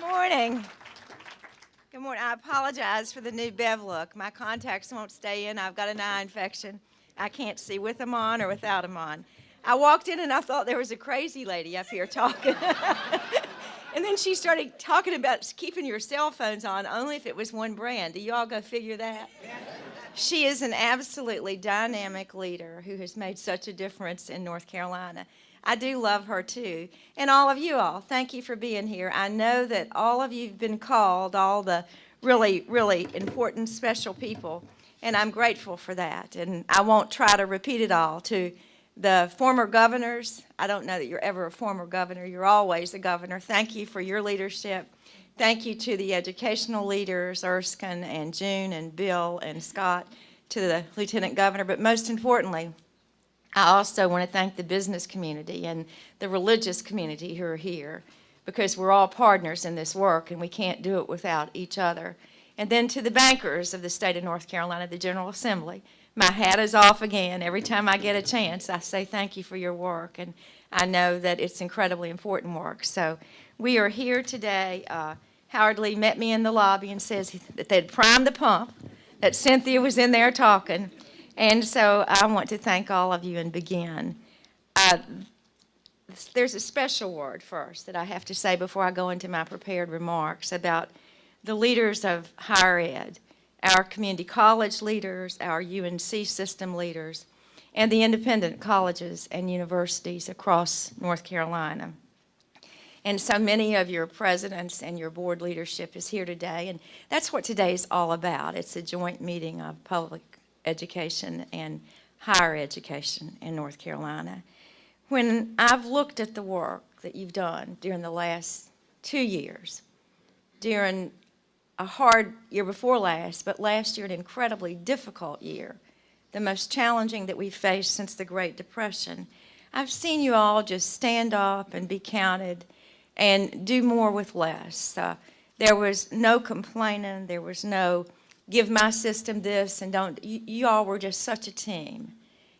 morning. Good morning. I apologize for the new Bev look. My contacts won't stay in. I've got an eye infection. I can't see with them on or without them on. I walked in and I thought there was a crazy lady up here talking. And then she started talking about keeping your cell phones on only if it was one brand. Do you all go figure that? She is an absolutely dynamic leader who has made such a difference in North Carolina. I do love her too. And all of you all, thank you for being here. I know that all of you have been called, all the really, really important, special people, and I'm grateful for that. And I won't try to repeat it all. To the former governors, I don't know that you're ever a former governor. You're always a governor. Thank you for your leadership. Thank you to the educational leaders, Erskine and June and Bill and Scott, to the Lieutenant Governor, but most importantly, I also want to thank the business community and the religious community who are here, because we're all partners in this work and we can't do it without each other. And then to the bankers of the state of North Carolina, the General Assembly. My hat is off again. Every time I get a chance, I say thank you for your work, and I know that it's incredibly important work. So we are here today. Howard Lee met me in the lobby and says that they'd primed the pump, that Cynthia was in there talking. And so I want to thank all of you and begin. There's a special word first that I have to say before I go into my prepared remarks about the leaders of higher ed, our community college leaders, our UNC system leaders, and the independent colleges and universities across North Carolina. And so many of your presidents and your board leadership is here today, and that's what today is all about. It's a joint meeting of public education and higher education in North Carolina. When I've looked at the work that you've done during the last 2 years, during a hard year before last, but last year an incredibly difficult year, the most challenging that we've faced since the Great Depression, I've seen you all just stand up and be counted and do more with less. There was no complaining, there was no give my system this and don't. You all were just such a team.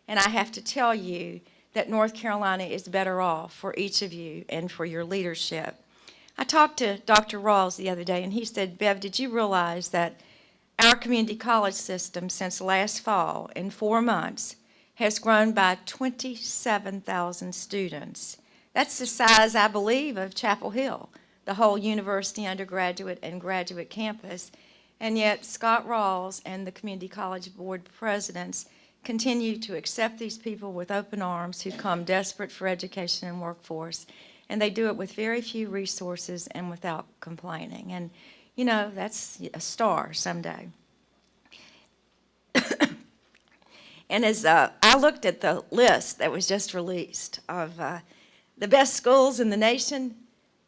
And I have to tell you that North Carolina is better off for each of you and for your leadership. I talked to Dr. Rawls the other day, and he said, Bev, did you realize that our community college system since last fall, in 4 months, has grown by 27,000 students? That's the size, I believe, of Chapel Hill, the whole university undergraduate and graduate campus. And yet Scott Rawls and the community college board presidents continue to accept these people with open arms who come desperate for education and workforce. And they do it with very few resources and without complaining. And, you know, that's a star someday. And as I looked at the list that was just released of the best schools in the nation,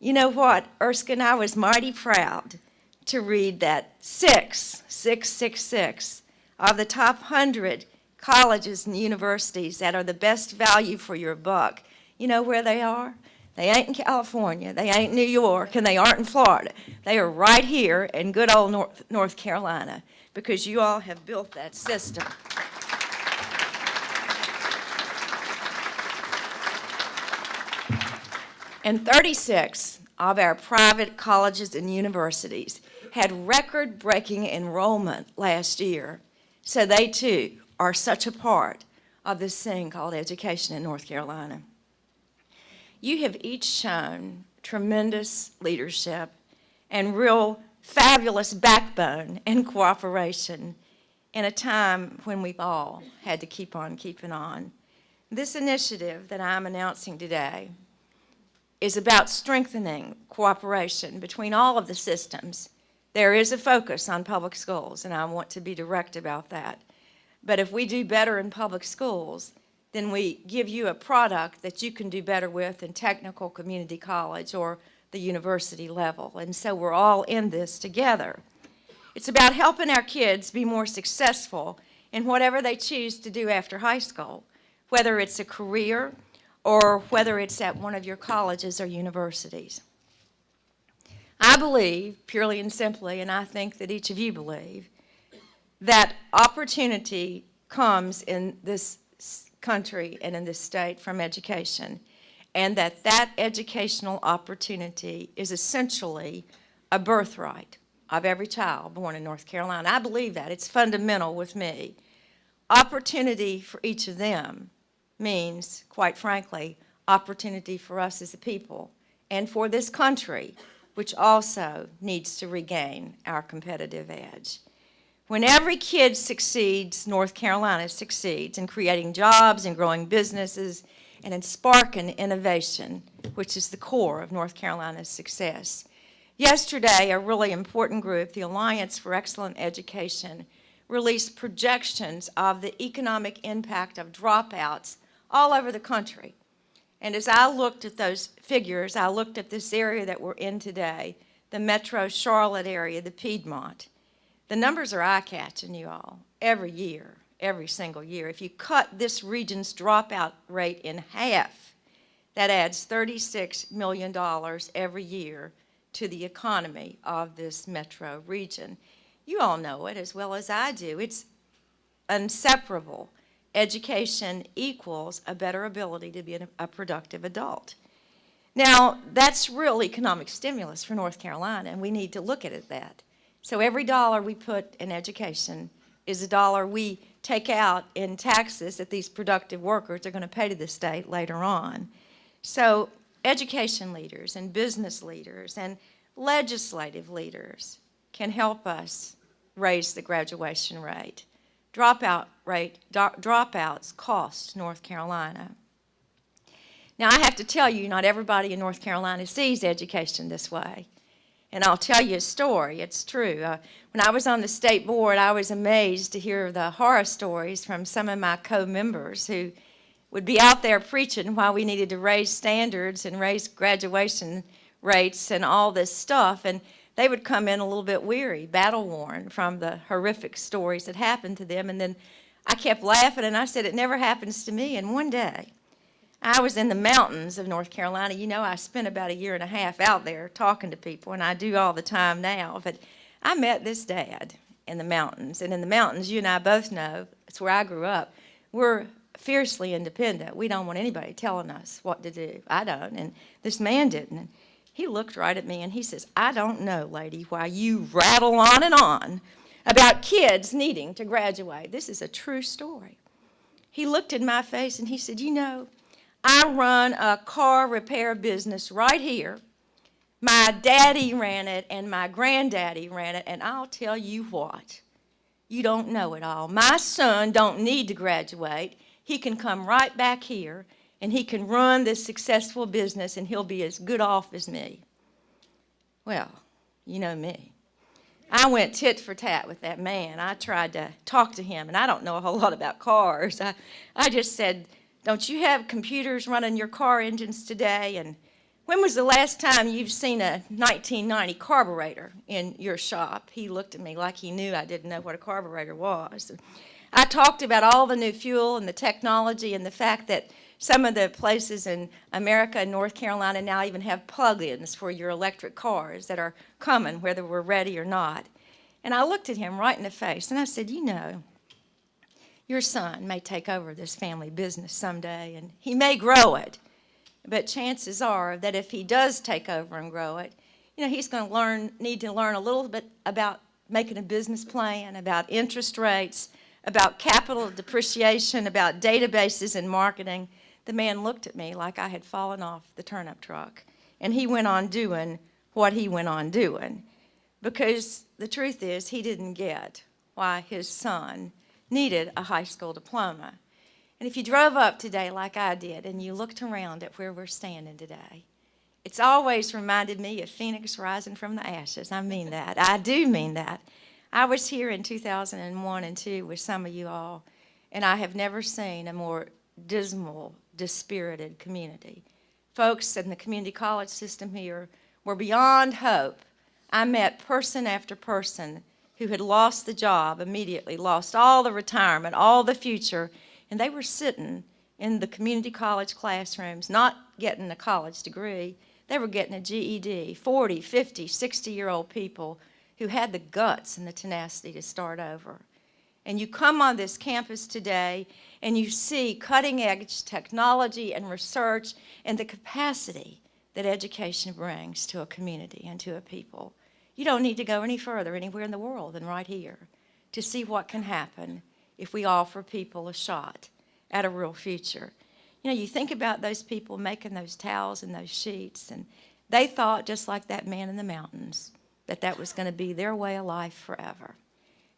you know what, Erskine, I was mighty proud to read that 666 of the top 100 colleges and universities that are the best value for your buck. You know where they are? They ain't in California, they ain't in New York, and they aren't in Florida. They are right here in good old North Carolina, because you all have built that system. And 36 of our private colleges and universities had record-breaking enrollment last year. So they too are such a part of this thing called education in North Carolina. You have each shown tremendous leadership and real fabulous backbone and cooperation in a time when we've all had to keep on keeping on. This initiative that I'm announcing today is about strengthening cooperation between all of the systems. There is a focus on public schools, and I want to be direct about that. But if we do better in public schools, then we give you a product that you can do better with in technical community college or the university level. And so we're all in this together. It's about helping our kids be more successful in whatever they choose to do after high school, whether it's a career or whether it's at one of your colleges or universities. I believe, purely and simply, and I think that each of you believe, that opportunity comes in this country and in this state from education, and that educational opportunity is essentially a birthright of every child born in North Carolina. I believe that. It's fundamental with me. Opportunity for each of them means, quite frankly, opportunity for us as a people and for this country, which also needs to regain our competitive edge. When every kid succeeds, North Carolina succeeds in creating jobs and growing businesses and in sparking innovation, which is the core of North Carolina's success. Yesterday, a really important group, the Alliance for Excellent Education, released projections of the economic impact of dropouts all over the country. And as I looked at those figures, I looked at this area that we're in today, the Metro Charlotte area, the Piedmont. The numbers are eye-catching, you all, every year, every single year. If you cut this region's dropout rate in half, that adds $36 million every year to the economy of this metro region. You all know it as well as I do. It's inseparable. Education equals a better ability to be a productive adult. Now, that's real economic stimulus for North Carolina, and we need to look at it that. So every dollar we put in education is a dollar we take out in taxes that these productive workers are going to pay to the state later on. So education leaders and business leaders and legislative leaders can help us raise the graduation rate. Dropouts cost North Carolina. Now, I have to tell you, not everybody in North Carolina sees education this way. And I'll tell you a story. It's true. When I was on the state board, I was amazed to hear the horror stories from some of my co-members who would be out there preaching while we needed to raise standards and raise graduation rates and all this stuff. And they would come in a little bit weary, battle-worn from the horrific stories that happened to them. And then I kept laughing, and I said, it never happens to me. And one day, I was in the mountains of North Carolina. You know, I spent about a year and a half out there talking to people, and I do all the time now. But I met this dad in the mountains. And in the mountains, you and I both know, it's where I grew up, we're fiercely independent. We don't want anybody telling us what to do. I don't, and this man didn't. And he looked right at me, and he says, I don't know, lady, why you rattle on and on about kids needing to graduate. This is a true story. He looked in my face, and he said, you know, I run a car repair business right here. My daddy ran it, and my granddaddy ran it, and I'll tell you what, you don't know it all. My son don't need to graduate. He can come right back here, and he can run this successful business, and he'll be as good off as me. Well, you know me. I went tit for tat with that man. I tried to talk to him, and I don't know a whole lot about cars. I just said, don't you have computers running your car engines today? And when was the last time you've seen a 1990 carburetor in your shop? He looked at me like he knew I didn't know what a carburetor was. I talked about all the new fuel and the technology and the fact that some of the places in America and North Carolina now even have plug-ins for your electric cars that are coming, whether we're ready or not. And I looked at him right in the face, and I said, you know, your son may take over this family business someday, and he may grow it. But chances are that if he does take over and grow it, you know, he's going to need to learn a little bit about making a business plan, about interest rates, about capital depreciation, about databases and marketing. The man looked at me like I had fallen off the turnip truck, and he went on doing what he went on doing, because the truth is he didn't get why his son needed a high school diploma. And if you drove up today like I did and you looked around at where we're standing today, it's always reminded me of Phoenix rising from the ashes. I mean that. I do mean that. I was here in 2001 and 2 with some of you all, and I have never seen a more dismal, dispirited community. Folks in the community college system here were beyond hope. I met person after person who had lost the job immediately, lost all the retirement, all the future, and they were sitting in the community college classrooms, not getting a college degree. They were getting a GED, 40, 50, 60-year-old people who had the guts and the tenacity to start over. And you come on this campus today, and you see cutting-edge technology and research and the capacity that education brings to a community and to a people. You don't need to go any further anywhere in the world than right here to see what can happen if we offer people a shot at a real future. You know, you think about those people making those towels and those sheets, and they thought, just like that man in the mountains, that that was going to be their way of life forever.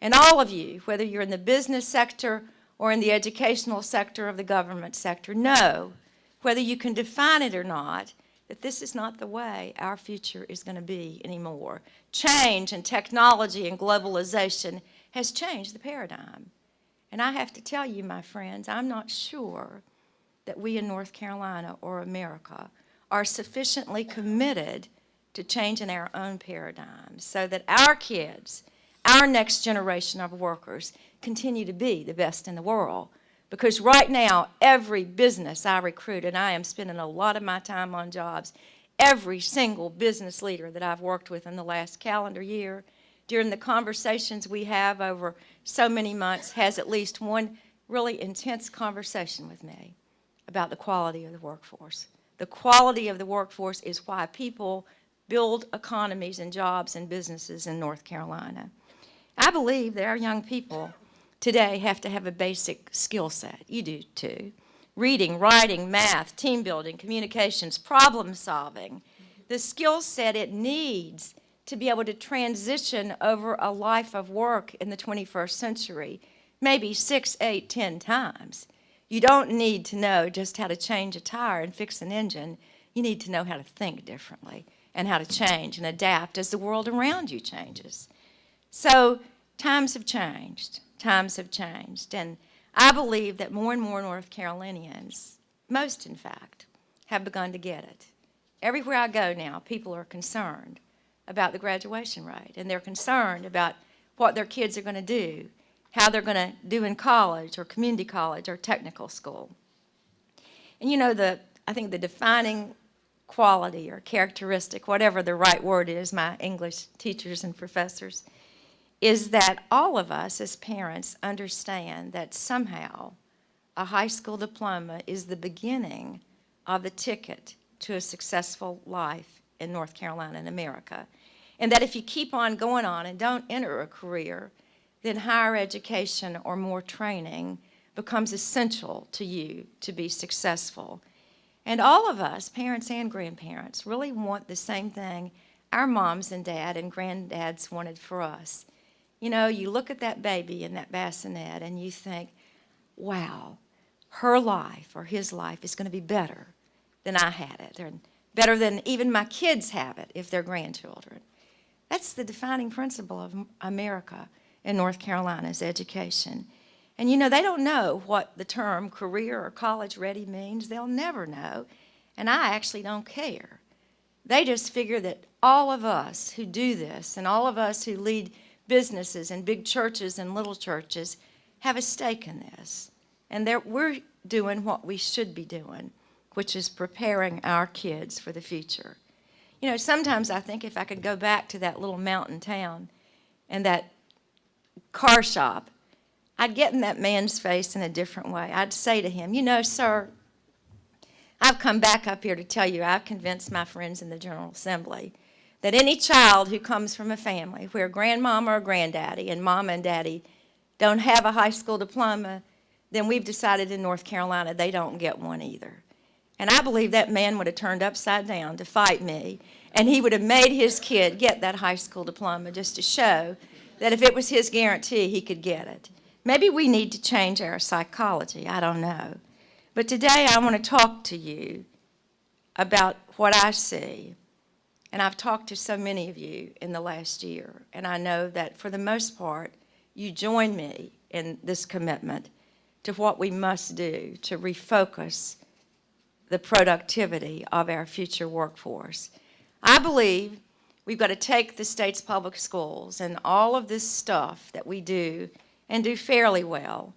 And all of you, whether you're in the business sector or in the educational sector of the government sector, know, whether you can define it or not, that this is not the way our future is going to be anymore. Change and technology and globalization has changed the paradigm. And I have to tell you, my friends, I'm not sure that we in North Carolina or America are sufficiently committed to changing our own paradigms so that our kids, our next generation of workers, continue to be the best in the world. Because right now, every business I recruit, and I am spending a lot of my time on jobs, every single business leader that I've worked with in the last calendar year, during the conversations we have over so many months, has at least one really intense conversation with me about the quality of the workforce. The quality of the workforce is why people build economies and jobs and businesses in North Carolina. I believe that our young people today have to have a basic skill set. You do too. Reading, writing, math, team building, communications, problem solving. The skill set it needs to be able to transition over a life of work in the 21st century, maybe 6, 8, 10 times. You don't need to know just how to change a tire and fix an engine. You need to know how to think differently and how to change and adapt as the world around you changes. So times have changed. Times have changed. And I believe that more and more North Carolinians, most in fact, have begun to get it. Everywhere I go now, people are concerned about the graduation rate, and they're concerned about what their kids are going to do, how they're going to do in college or community college or technical school. And you know, I think the defining quality or characteristic, whatever the right word is, my English teachers and professors, is that all of us as parents understand that somehow a high school diploma is the beginning of the ticket to a successful life in North Carolina and America. And that if you keep on going on and don't enter a career, then higher education or more training becomes essential to you to be successful. And all of us, parents and grandparents, really want the same thing our moms and dad and granddads wanted for us. You know, you look at that baby in that bassinet and you think, wow, her life or his life is going to be better than I had it, and better than even my kids have it if they're grandchildren. That's the defining principle of America and North Carolina's education. And you know, they don't know what the term career or college ready means. They'll never know. And I actually don't care. They just figure that all of us who do this and all of us who lead businesses and big churches and little churches have a stake in this. And we're doing what we should be doing, which is preparing our kids for the future. You know, sometimes I think if I could go back to that little mountain town and that car shop, I'd get in that man's face in a different way. I'd say to him, you know, sir, I've come back up here to tell you I've convinced my friends in the General Assembly that any child who comes from a family where grandmama or granddaddy and mama and daddy don't have a high school diploma, then we've decided in North Carolina they don't get one either. And I believe that man would have turned upside down to fight me, and he would have made his kid get that high school diploma just to show that if it was his guarantee, he could get it. Maybe we need to change our psychology, I don't know. But today I want to talk to you about what I see. And I've talked to so many of you in the last year, and I know that for the most part, you join me in this commitment to what we must do to refocus the productivity of our future workforce. I believe we've got to take the state's public schools and all of this stuff that we do and do fairly well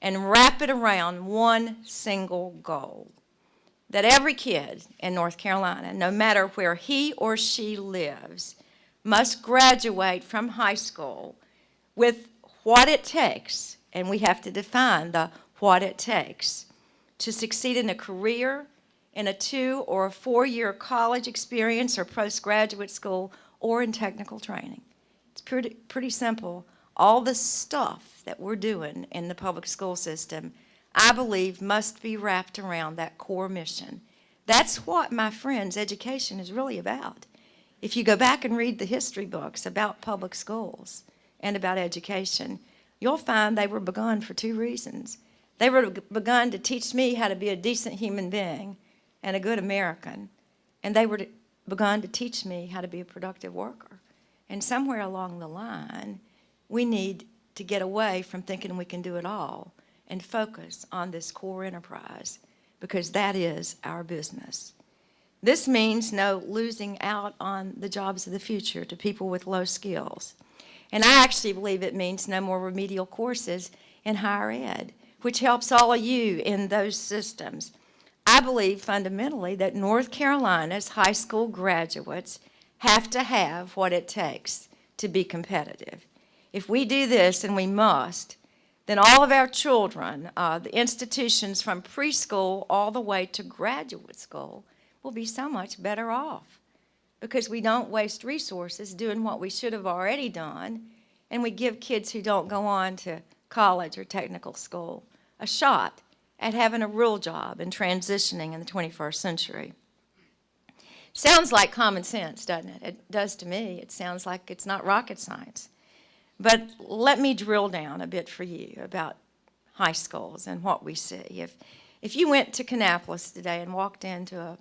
and wrap it around one single goal. That every kid in North Carolina, no matter where he or she lives, must graduate from high school with what it takes, and we have to define the what it takes, to succeed in a career, in a 2 or 4 year college experience or postgraduate school, or in technical training. It's pretty simple. All the stuff that we're doing in the public school system, I believe, must be wrapped around that core mission. That's what, my friends, education is really about. If you go back and read the history books about public schools and about education, you'll find they were begun for two reasons. They were begun to teach me how to be a decent human being and a good American, and they were begun to teach me how to be a productive worker. And somewhere along the line, we need to get away from thinking we can do it all and focus on this core enterprise, because that is our business. This means no losing out on the jobs of the future to people with low skills. And I actually believe it means no more remedial courses in higher ed, which helps all of you in those systems. I believe fundamentally that North Carolina's high school graduates have to have what it takes to be competitive. If we do this, and we must, then all of our children, the institutions from preschool all the way to graduate school, will be so much better off, because we don't waste resources doing what we should have already done, and we give kids who don't go on to college or technical school a shot at having a real job and transitioning in the 21st century. Sounds like common sense, doesn't it? It does to me. It sounds like it's not rocket science. But let me drill down a bit for you about high schools and what we see. If you went to Kannapolis today and walked into a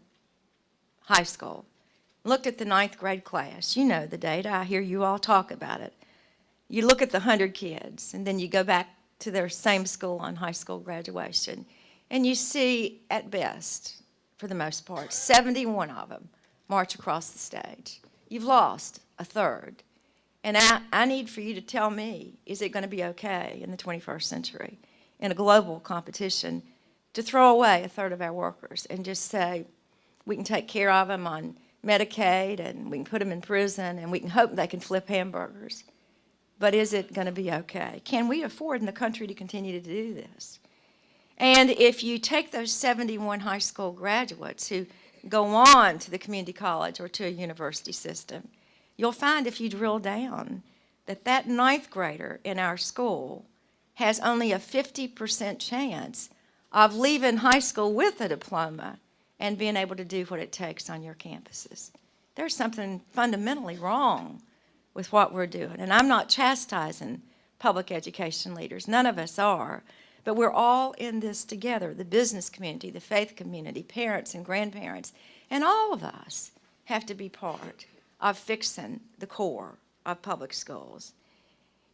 high school, looked at the 9th grade class, you know the data. I hear you all talk about it. You look at the 100 kids, and then you go back to their same school on high school graduation, and you see, at best, for the most part, 71 of them march across the stage. You've lost a third. And I need for you to tell me, is it going to be okay in the 21st century, in a global competition, to throw away a third of our workers and just say, we can take care of them on Medicaid, and we can put them in prison, and we can hope they can flip hamburgers. But is it going to be okay? Can we afford in the country to continue to do this? And if you take those 71 high school graduates who go on to the community college or to a university system, you'll find, if you drill down, that that 9th grader in our school has only a 50% chance of leaving high school with a diploma and being able to do what it takes on your campuses. There's something fundamentally wrong with what we're doing. And I'm not chastising public education leaders. None of us are. But we're all in this together, the business community, the faith community, parents and grandparents, and all of us have to be part of fixing the core of public schools.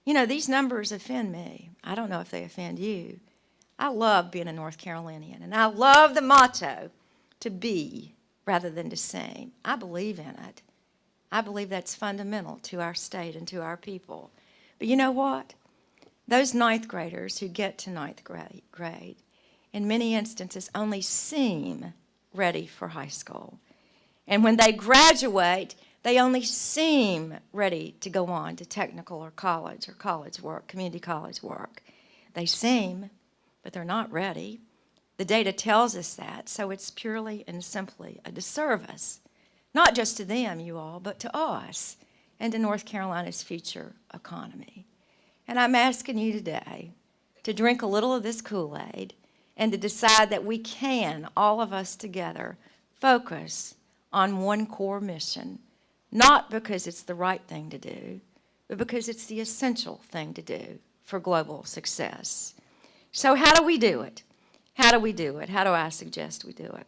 You know, these numbers offend me. I don't know if they offend you. I love being a North Carolinian, and I love the motto, to be rather than to sing. I believe in it. I believe that's fundamental to our state and to our people. But you know what? Those 9th graders who get to 9th grade, in many instances, only seem ready for high school. And when they graduate, they only seem ready to go on to technical or college work, community college work. They seem, but they're not ready. The data tells us that, so it's purely and simply a disservice, not just to them, you all, but to us and to North Carolina's future economy. And I'm asking you today to drink a little of this Kool-Aid and to decide that we can, all of us together, focus on one core mission, not because it's the right thing to do, but because it's the essential thing to do for global success. So how do we do it? How do we do it? How do I suggest we do it?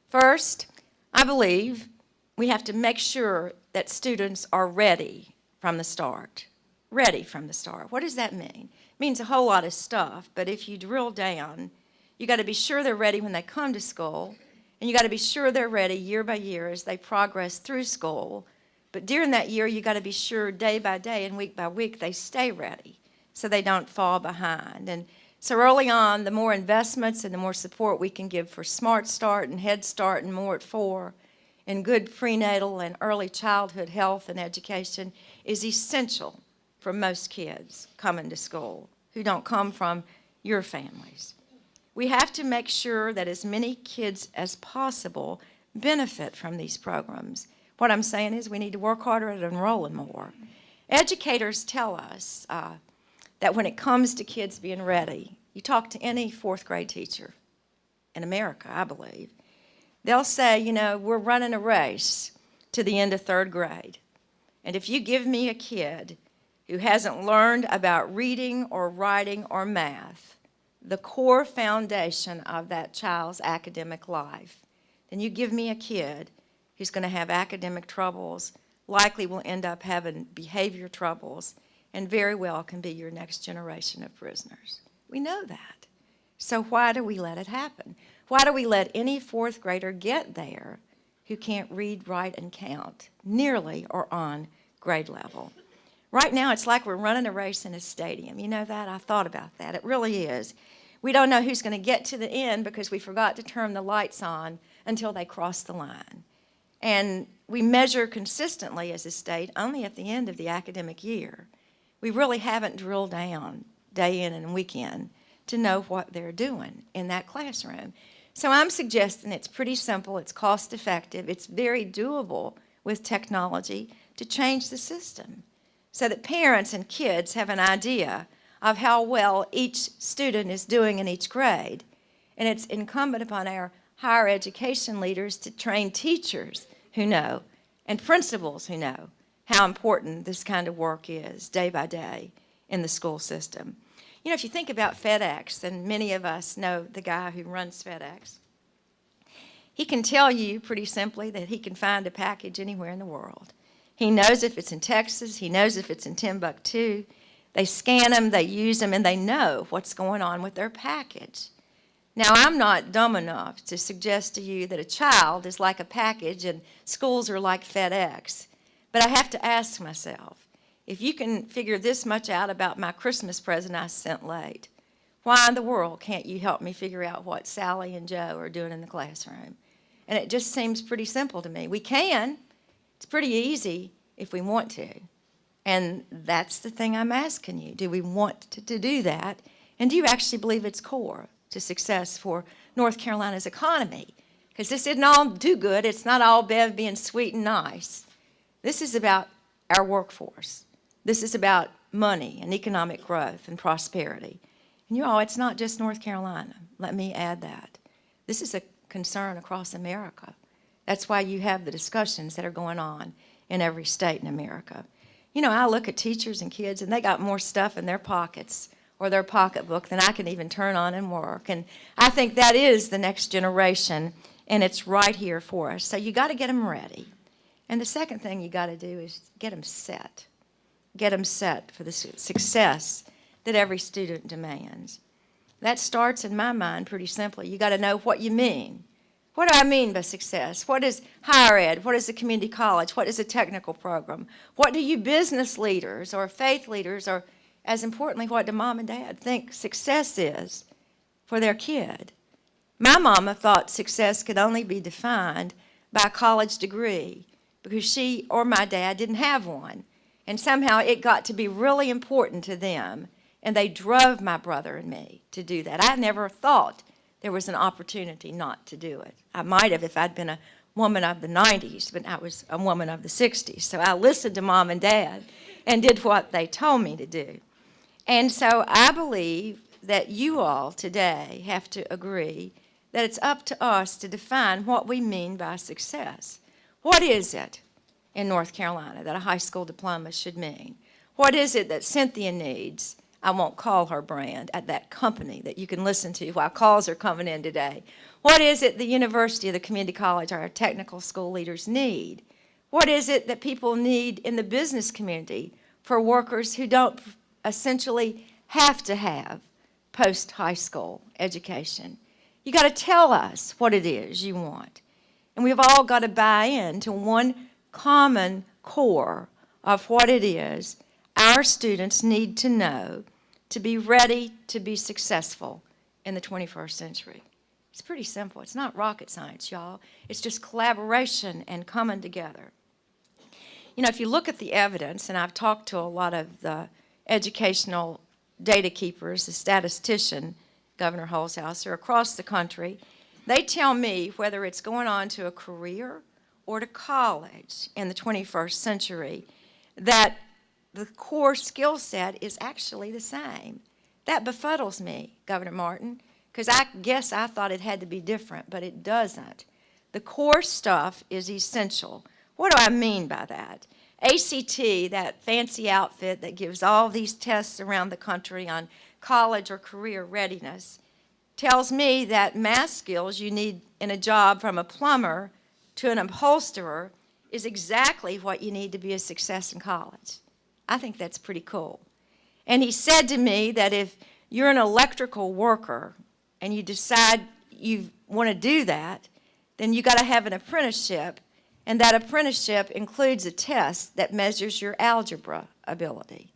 First, I believe we have to make sure that students are ready from the start. Ready from the start. What does that mean? It means a whole lot of stuff, but if you drill down, you got to be sure they're ready when they come to school, and you got to be sure they're ready year by year as they progress through school. But during that year, you got to be sure day by day and week by week they stay ready so they don't fall behind. And so early on, the more investments and the more support we can give for Smart Start and Head Start and more at 4, and good prenatal and early childhood health and education is essential for most kids coming to school who don't come from your families. We have to make sure that as many kids as possible benefit from these programs. What I'm saying is we need to work harder at enrolling more. Educators tell us that when it comes to kids being ready, you talk to any fourth grade teacher in America, I believe, they'll say, you know, we're running a race to the end of third grade. And if you give me a kid who hasn't learned about reading or writing or math, the core foundation of that child's academic life, then you give me a kid who's going to have academic troubles, likely will end up having behavior troubles, and very well can be your next generation of prisoners. We know that. So why do we let it happen? Why do we let any fourth grader get there who can't read, write, and count nearly or on grade level? Right now, it's like we're running a race in a stadium. You know that? I thought about that. It really is. We don't know who's going to get to the end because we forgot to turn the lights on until they cross the line. And we measure consistently as a state only at the end of the academic year. We really haven't drilled down day in and week in to know what they're doing in that classroom. So I'm suggesting it's pretty simple, it's cost effective, it's very doable with technology to change the system so that parents and kids have an idea of how well each student is doing in each grade. And it's incumbent upon our higher education leaders to train teachers who know and principals who know how important this kind of work is day by day in the school system. You know, if you think about FedEx, and many of us know the guy who runs FedEx, he can tell you pretty simply that he can find a package anywhere in the world. He knows if it's in Texas, he knows if it's in Timbuktu. They scan them, they use them, and they know what's going on with their package. Now, I'm not dumb enough to suggest to you that a child is like a package and schools are like FedEx. But I have to ask myself, if you can figure this much out about my Christmas present I sent late, why in the world can't you help me figure out what Sally and Joe are doing in the classroom? And it just seems pretty simple to me. We can. It's pretty easy if we want to. And that's the thing I'm asking you. Do we want to do that? And do you actually believe it's core to success for North Carolina's economy? Because this isn't all do good. It's not all Bev being sweet and nice. This is about our workforce. This is about money and economic growth and prosperity. And you all, it's not just North Carolina. Let me add that. This is a concern across America. That's why you have the discussions that are going on in every state in America. You know, I look at teachers and kids, and they got more stuff in their pockets or their pocketbook than I can even turn on and work. And I think that is the next generation, and it's right here for us. So you got to get them ready. And the second thing you got to do is get them set. Get them set for the success that every student demands. That starts, in my mind, pretty simply. You got to know what you mean. What do I mean by success? What is higher ed? What is a community college? What is a technical program? What do you business leaders or faith leaders, or as importantly, what do mom and dad think success is for their kid? My mama thought success could only be defined by a college degree because she or my dad didn't have one. And somehow it got to be really important to them, and they drove my brother and me to do that. I never thought there was an opportunity not to do it. I might have if I'd been a woman of the 90s, but I was a woman of the 60s. So I listened to mom and dad and did what they told me to do. And so I believe that you all today have to agree that it's up to us to define what we mean by success. What is it in North Carolina that a high school diploma should mean? What is it that Cynthia needs? I won't call her brand, at that company that you can listen to while calls are coming in today. What is it the university or the community college or our technical school leaders need? What is it that people need in the business community for workers who don't essentially have to have post-high school education? You got to tell us what it is you want. And we've all got to buy into one common core of what it is our students need to know to be ready to be successful in the 21st century. It's pretty simple. It's not rocket science, y'all. It's just collaboration and coming together. You know, if you look at the evidence, and I've talked to a lot of the educational data keepers, the statistician, Governor Holzhauser, across the country, they tell me whether it's going on to a career or to college in the 21st century, that the core skill set is actually the same. That befuddles me, Governor Martin, because I guess I thought it had to be different, but it doesn't. The core stuff is essential. What do I mean by that? ACT, that fancy outfit that gives all these tests around the country on college or career readiness, tells me that math skills you need in a job, from a plumber to an upholsterer, is exactly what you need to be a success in college. I think that's pretty cool. And he said to me that if you're an electrical worker and you decide you want to do that, then you got to have an apprenticeship, and that apprenticeship includes a test that measures your algebra ability.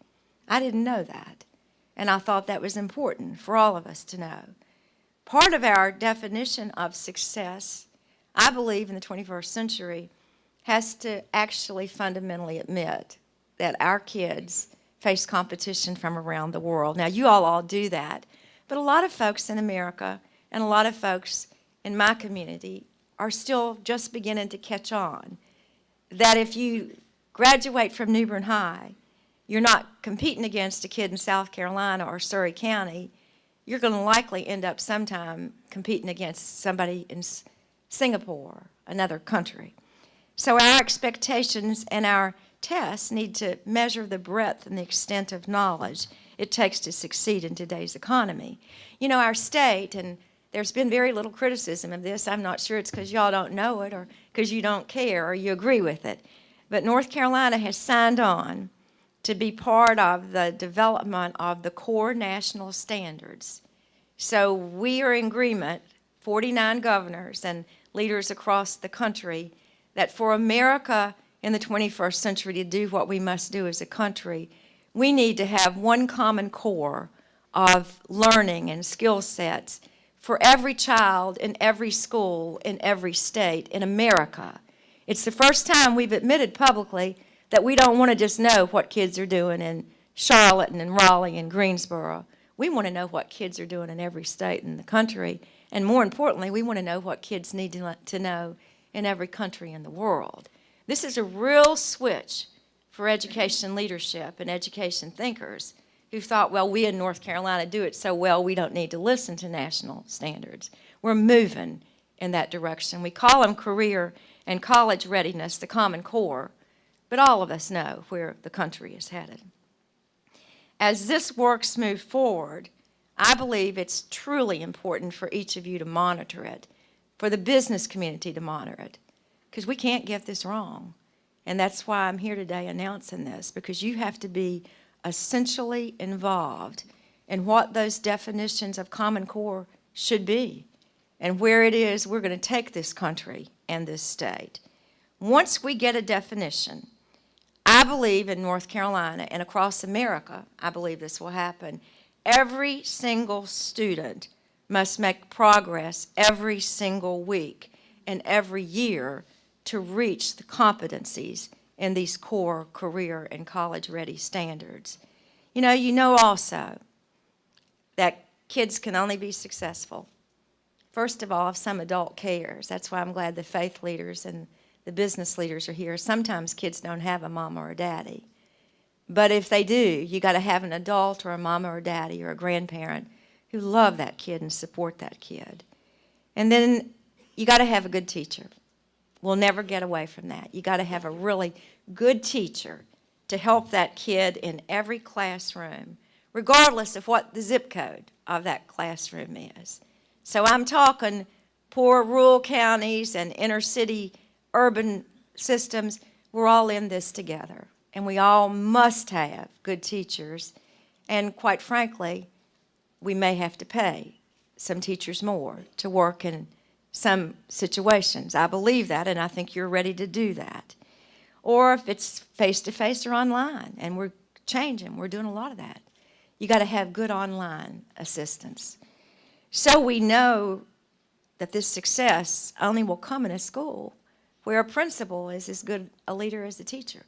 I didn't know that, and I thought that was important for all of us to know. Part of our definition of success, I believe, in the 21st century, has to actually fundamentally admit that our kids face competition from around the world. Now, you all do that, but a lot of folks in America and a lot of folks in my community are still just beginning to catch on. That if you graduate from New Bern High, you're not competing against a kid in South Carolina or Surrey County. You're going to likely end up sometime competing against somebody in Singapore, another country. So our expectations and our tests need to measure the breadth and the extent of knowledge it takes to succeed in today's economy. You know, our state, and there's been very little criticism of this. I'm not sure it's because y'all don't know it or because you don't care or you agree with it. But North Carolina has signed on to be part of the development of the core national standards. So we are in agreement, 49 governors and leaders across the country, that for America in the 21st century to do what we must do as a country, we need to have one common core of learning and skill sets for every child in every school in every state in America. It's the first time we've admitted publicly that we don't want to just know what kids are doing in Charlotte and in Raleigh and Greensboro. We want to know what kids are doing in every state in the country, and more importantly, we want to know what kids need to know in every country in the world. This is a real switch for education leadership and education thinkers who thought, well, we in North Carolina do it so well we don't need to listen to national standards. We're moving in that direction. We call them career and college readiness, the Common Core, but all of us know where the country is headed. As this works move forward, I believe it's truly important for each of you to monitor it, for the business community to monitor it, because we can't get this wrong. And that's why I'm here today announcing this, because you have to be essentially involved in what those definitions of Common Core should be and where it is we're going to take this country and this state. Once we get a definition, I believe in North Carolina and across America, I believe this will happen. Every single student must make progress every single week and every year to reach the competencies in these core career and college-ready standards. You know also that kids can only be successful, first of all, if some adult cares. That's why I'm glad the faith leaders and the business leaders are here. Sometimes kids don't have a mama or a daddy. But if they do, you got to have an adult or a mama or a daddy or a grandparent who love that kid and support that kid. And then you got to have a good teacher. We'll never get away from that. You got to have a really good teacher to help that kid in every classroom, regardless of what the zip code of that classroom is. So I'm talking poor rural counties and inner city urban systems. We're all in this together, and we all must have good teachers. And quite frankly, we may have to pay some teachers more to work in some situations. I believe that, and I think you're ready to do that. Or if it's face-to-face or online, and we're changing, we're doing a lot of that. You got to have good online assistance. So we know that this success only will come in a school where a principal is as good a leader as a teacher.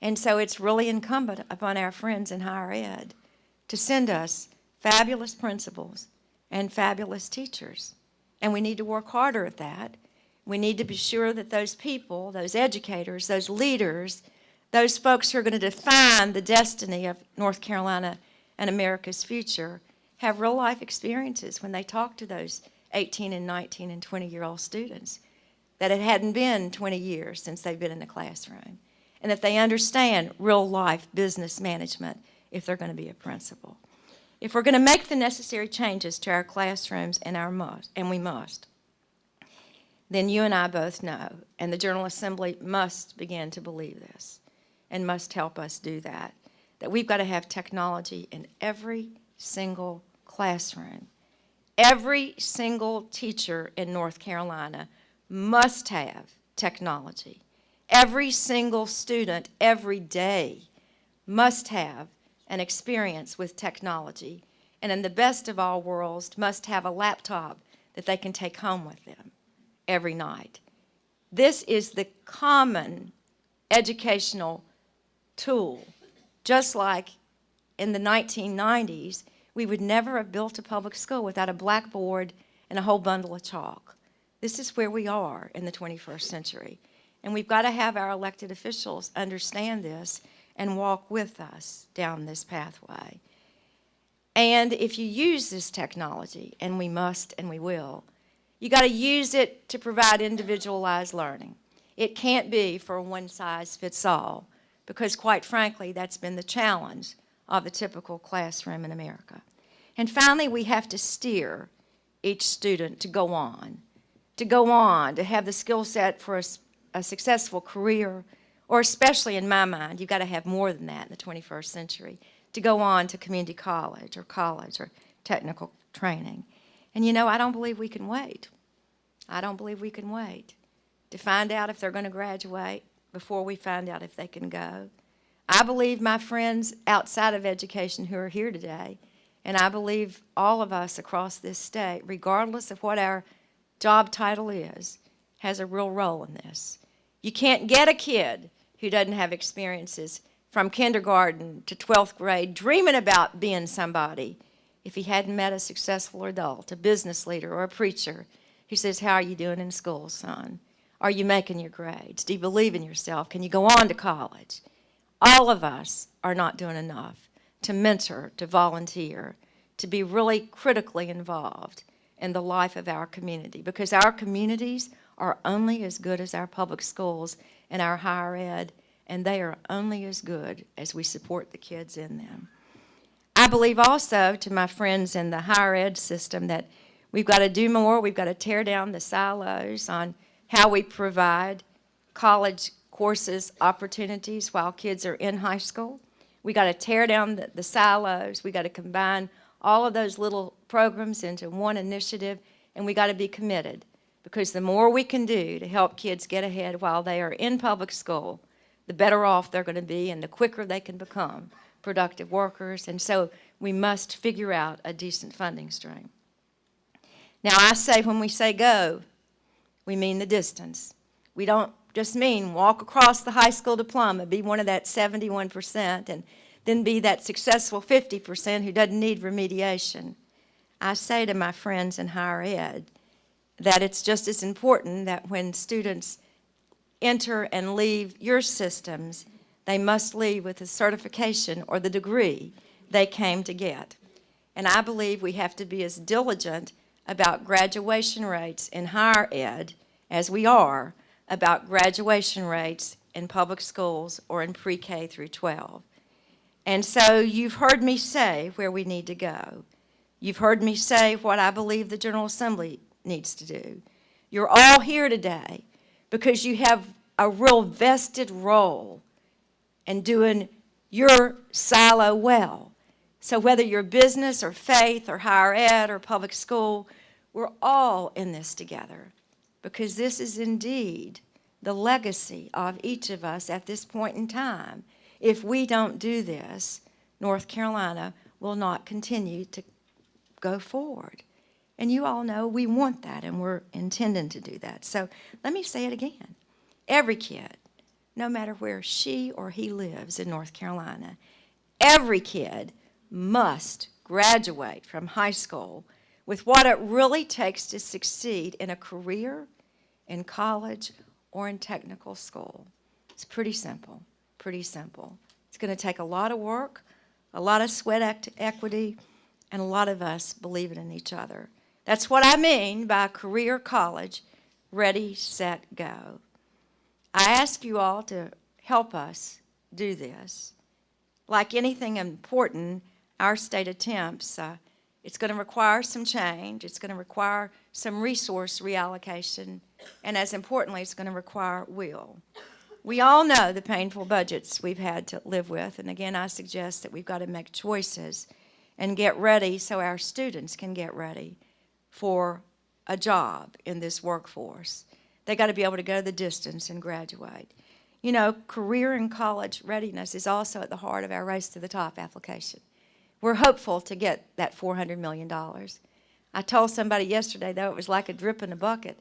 And so it's really incumbent upon our friends in higher ed to send us fabulous principals and fabulous teachers. And we need to work harder at that. We need to be sure that those people, those educators, those leaders, those folks who are going to define the destiny of North Carolina and America's future have real life experiences when they talk to those 18 and 19 and 20-year-old students, that it hadn't been 20 years since they've been in the classroom, and that they understand real life business management if they're going to be a principal. If we're going to make the necessary changes to our classrooms, and we must, then you and I both know, and the General Assembly must begin to believe this and must help us do that we've got to have technology in every single classroom. Every single teacher in North Carolina must have technology. Every single student every day must have an experience with technology, and in the best of all worlds, must have a laptop that they can take home with them every night. This is the common educational tool. Just like in the 1990s, we would never have built a public school without a blackboard and a whole bundle of chalk. This is where we are in the 21st century. And we've got to have our elected officials understand this and walk with us down this pathway. And if you use this technology, and we must and we will, you got to use it to provide individualized learning. It can't be for a one-size-fits-all, because quite frankly, that's been the challenge of the typical classroom in America. And finally, we have to steer each student to go on, to have the skill set for a successful career, or especially in my mind, you've got to have more than that in the 21st century, to go on to community college or technical training. And you know, I don't believe we can wait. I don't believe we can wait to find out if they're going to graduate before we find out if they can go. I believe my friends outside of education who are here today, and I believe all of us across this state, regardless of what our job title is, has a real role in this. You can't get a kid who doesn't have experiences from kindergarten to 12th grade dreaming about being somebody if he hadn't met a successful adult, a business leader or a preacher who says, "How are you doing in school, son? Are you making your grades? Do you believe in yourself? Can you go on to college?" All of us are not doing enough to mentor, to volunteer, to be really critically involved in the life of our community, because our communities are only as good as our public schools and our higher ed, and they are only as good as we support the kids in them. I believe also, to my friends in the higher ed system, that we've got to do more. We've got to tear down the silos on how we provide college courses, opportunities while kids are in high school. We got to tear down the silos. We got to combine all of those little programs into one initiative, and we got to be committed, because the more we can do to help kids get ahead while they are in public school, the better off they're going to be and the quicker they can become productive workers. And so we must figure out a decent funding stream. Now, I say when we say go, we mean the distance. We don't just mean walk across the high school diploma, be one of that 71%, and then be that successful 50% who doesn't need remediation. I say to my friends in higher ed that it's just as important that when students enter and leave your systems, they must leave with the certification or the degree they came to get. And I believe we have to be as diligent about graduation rates in higher ed as we are about graduation rates in public schools or in pre-K through 12. And so you've heard me say where we need to go. You've heard me say what I believe the General Assembly needs to do. You're all here today because you have a real vested role in doing your silo well. So whether you're business or faith or higher ed or public school, we're all in this together, because this is indeed the legacy of each of us at this point in time. If we don't do this, North Carolina will not continue to go forward. And you all know we want that, and we're intending to do that. So let me say it again. Every kid, no matter where she or he lives in North Carolina, every kid must graduate from high school with what it really takes to succeed in a career in college or in technical school. It's pretty simple, pretty simple. It's going to take a lot of work, a lot of sweat equity, and a lot of us believing in each other. That's what I mean by career college, ready, set, go. I ask you all to help us do this. Like anything important, our state attempts, it's going to require some change. It's going to require some resource reallocation. And as importantly, it's going to require will. We all know the painful budgets we've had to live with. And again, I suggest that we've got to make choices and get ready so our students can get ready for a job in this workforce. They got to be able to go the distance and graduate. You know, career and college readiness is also at the heart of our Race to the Top application. We're hopeful to get that $400 million. I told somebody yesterday, though, it was like a drip in a bucket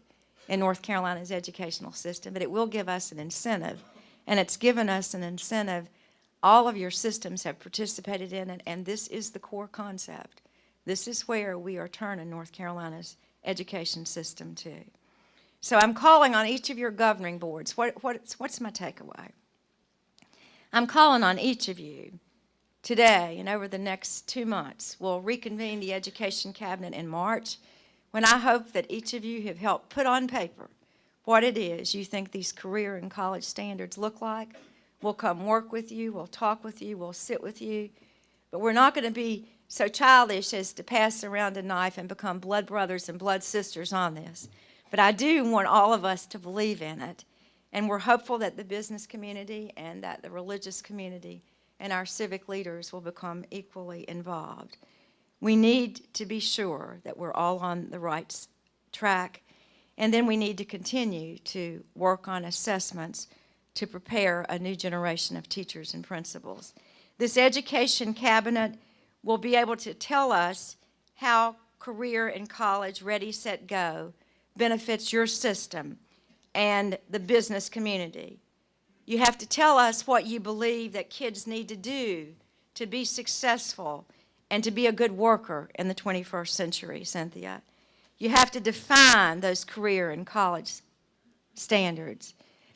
in North Carolina's educational system, but it will give us an incentive, and it's given us an incentive. All of your systems have participated in it, and this is the core concept. This is where we are turning North Carolina's education system to. So I'm calling on each of your governing boards. What's my takeaway? I'm calling on each of you today and over the next 2 months. We'll reconvene the Education Cabinet in March, when I hope that each of you have helped put on paper what it is you think these career and college standards look like. We'll come work with you, we'll talk with you, we'll sit with you, but we're not going to be so childish as to pass around a knife and become blood brothers and blood sisters on this. But I do want all of us to believe in it, and we're hopeful that the business community and that the religious community and our civic leaders will become equally involved. We need to be sure that we're all on the right track, and then we need to continue to work on assessments to prepare a new generation of teachers and principals. This Education Cabinet will be able to tell us how career and college ready, set, go benefits your system and the business community. You have to tell us what you believe that kids need to do to be successful and to be a good worker in the 21st century, Cynthia. You have to define those career and college standards.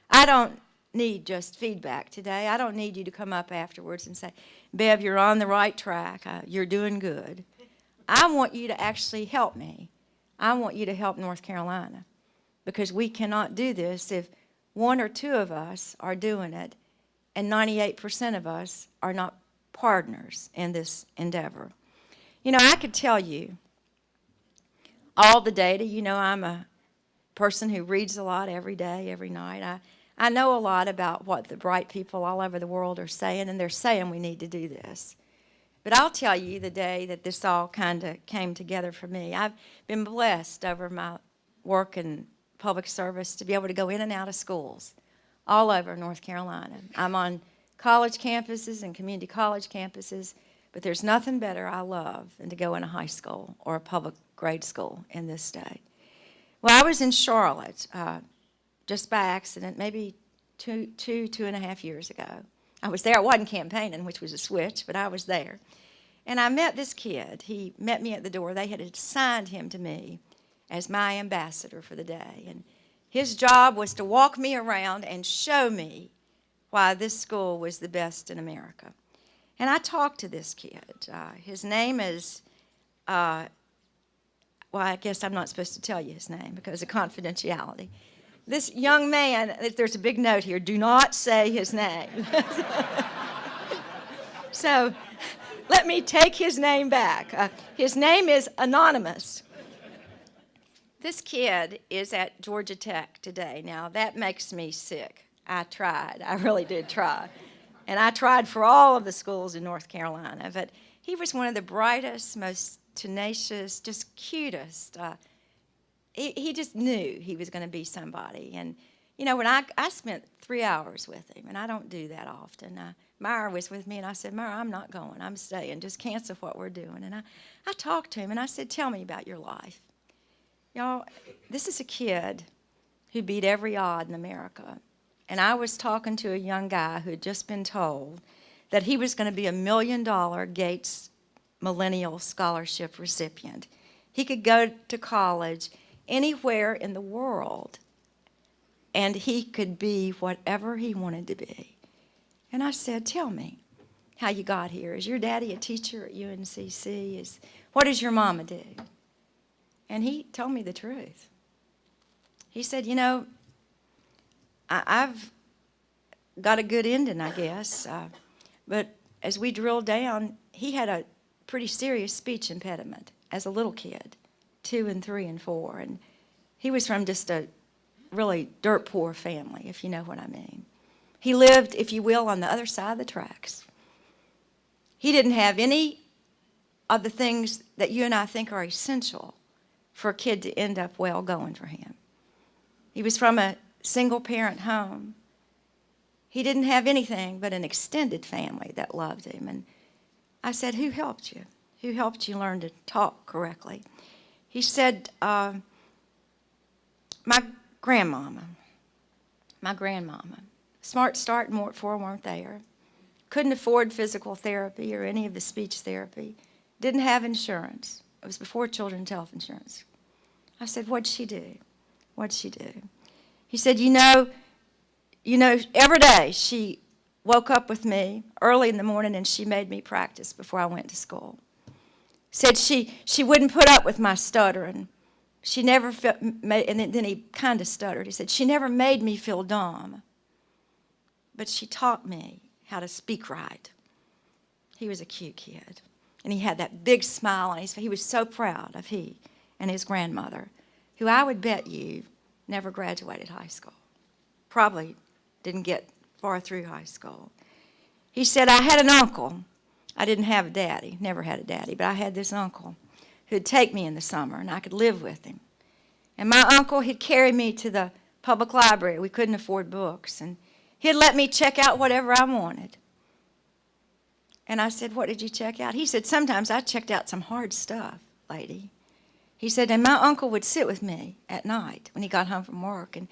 I don't need just feedback today. I don't need you to come up afterwards and say, Bev, you're on the right track. You're doing good. I want you to actually help me. I want you to help North Carolina, because we cannot do this if 1 or 2 of us are doing it and 98% of us are not partners in this endeavor. You know, I could tell you all the data. You know, I'm a person who reads a lot every day, every night. I know a lot about what the bright people all over the world are saying, and they're saying we need to do this. But I'll tell you the day that this all kind of came together for me. I've been blessed over my work in public service to be able to go in and out of schools all over North Carolina. I'm on college campuses and community college campuses, but there's nothing better I love than to go in a high school or a public grade school in this state. Well, I was in Charlotte just by accident, maybe two and a half years ago. I was there. I wasn't campaigning, which was a switch, but I was there. And I met this kid. He met me at the door. They had assigned him to me as my ambassador for the day. And his job was to walk me around and show me why this school was the best in America. And I talked to this kid. His name is, well, I guess I'm not supposed to tell you his name because of confidentiality. This young man, there's a big note here, do not say his name. So let me take his name back. His name is Anonymous. This kid is at Georgia Tech today. Now, that makes me sick. I tried. I really did try. And I tried for all of the schools in North Carolina. But he was one of the brightest, most tenacious, just cutest. He just knew he was going to be somebody. And, you know, when I spent 3 hours with him, and I don't do that often. Myra was with me, and I said, Myra, I'm not going. I'm staying. Just cancel what we're doing. And I talked to him, and I said, tell me about your life. Y'all, this is a kid who beat every odd in America. And I was talking to a young guy who had just been told that he was going to be $1 million Gates Millennial Scholarship recipient. He could go to college anywhere in the world and he could be whatever he wanted to be. And I said, tell me how you got here. Is your daddy a teacher at UNCC? What does your mama do? And he told me the truth. He said, you know, I've got a good ending, I guess. But as we drilled down, he had a pretty serious speech impediment as a little kid, 2 and 3 and 4. And he was from just a really dirt poor family, if you know what I mean. He lived, if you will, on the other side of the tracks. He didn't have any of the things that you and I think are essential for a kid to end up well going for him. He was from a single-parent home. He didn't have anything but an extended family that loved him. And I said, who helped you? Who helped you learn to talk correctly? He said, my grandmama. Smart Start and Mort 4 weren't there. Couldn't afford physical therapy or any of the speech therapy. Didn't have insurance. It was before children's health insurance. I said, what'd she do? What'd she do? He said, you know, every day she woke up with me early in the morning and she made me practice before I went to school. Said she wouldn't put up with my stuttering. She never and then he kind of stuttered. He said, she never made me feel dumb, but she taught me how to speak right. He was a cute kid, and he had that big smile on his face. He was so proud of he and his grandmother, who I would bet you never graduated high school. Probably didn't get far through high school. He said, I had an uncle. I didn't have a daddy, never had a daddy, but I had this uncle who'd take me in the summer, and I could live with him. And my uncle, he'd carry me to the public library. We couldn't afford books, and he'd let me check out whatever I wanted. And I said, what did you check out? He said, sometimes I checked out some hard stuff, lady. He said, and my uncle would sit with me at night when he got home from work, and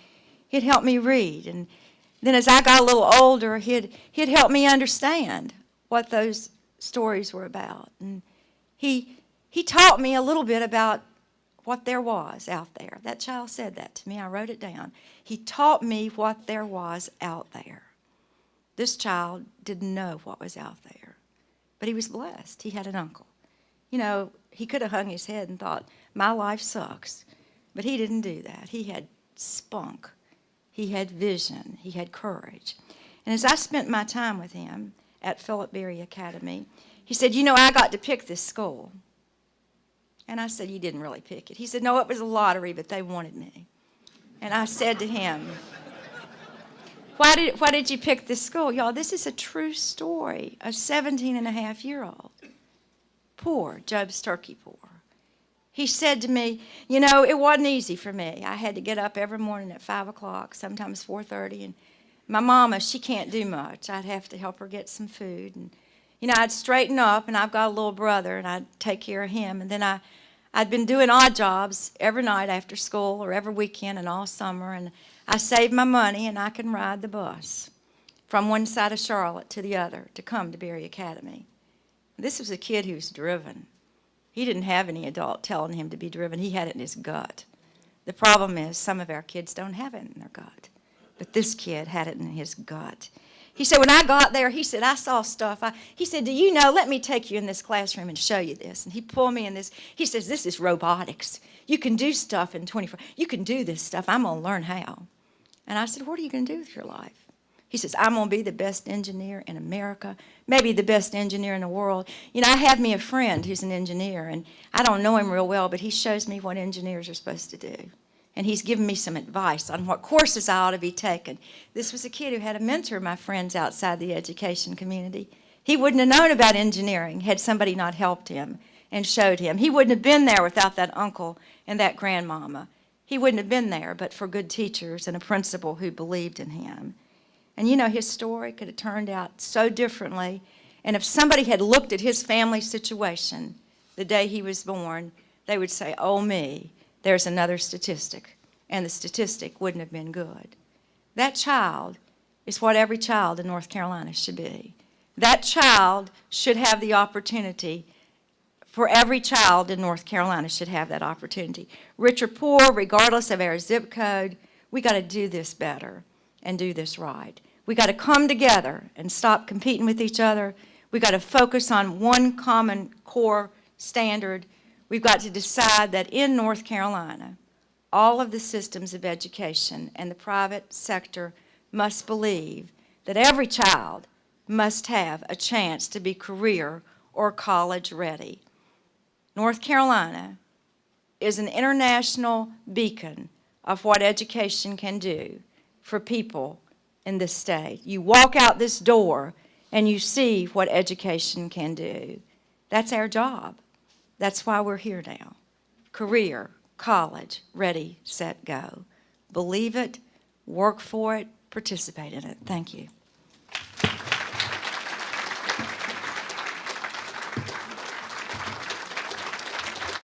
he'd help me read. And then as I got a little older, he'd help me understand what those stories were about. And he taught me a little bit about what there was out there. That child said that to me. I wrote it down. He taught me what there was out there. This child didn't know what was out there, but he was blessed. He had an uncle. You know, he could have hung his head and thought, my life sucks, but he didn't do that. He had spunk. He had vision. He had courage. And as I spent my time with him at Philip Berry Academy, he said, you know, I got to pick this school. And I said, you didn't really pick it. He said, no, it was a lottery, but they wanted me. And I said to him, why did you pick this school? Y'all, this is a true story. A 17-and-a-half-year-old. Poor, Job's turkey poor. He said to me, you know, it wasn't easy for me. I had to get up every morning at 5 o'clock, sometimes 4:30. And my mama, she can't do much. I'd have to help her get some food. And, you know, I'd straighten up, and I've got a little brother, and I'd take care of him. And then I'd been doing odd jobs every night after school or every weekend and all summer. And I saved my money, and I can ride the bus from one side of Charlotte to the other to come to Berry Academy. This was a kid who was driven. He didn't have any adult telling him to be driven. He had it in his gut. The problem is some of our kids don't have it in their gut. But this kid had it in his gut. He said, when I got there, he said, I saw stuff. He said, do you know, let me take you in this classroom and show you this. And he pulled me in this. He says, this is robotics. You can do stuff in 24. You can do this stuff. I'm going to learn how. And I said, what are you going to do with your life? He says, I'm going to be the best engineer in America, maybe the best engineer in the world. You know, I have me a friend who's an engineer, and I don't know him real well, but he shows me what engineers are supposed to do. And he's given me some advice on what courses I ought to be taking. This was a kid who had to mentor my friends outside the education community. He wouldn't have known about engineering had somebody not helped him and showed him. He wouldn't have been there without that uncle and that grandmama. He wouldn't have been there but for good teachers and a principal who believed in him. And you know, his story could have turned out so differently. And if somebody had looked at his family situation the day he was born, they would say, oh me, there's another statistic. And the statistic wouldn't have been good. That child is what every child in North Carolina should be. That child should have the opportunity. For every child in North Carolina should have that opportunity. Rich or poor, regardless of our zip code, We got to do this better and do this right. We got to come together and stop competing with each other. We got to focus on one common core standard. We've got to decide that in North Carolina, all of the systems of education and the private sector must believe that every child must have a chance to be career or college ready. North Carolina is an international beacon of what education can do for people in this state. You walk out this door and you see what education can do. That's our job. That's why we're here now. Career, college, ready, set, go. Believe it, work for it, participate in it. Thank you.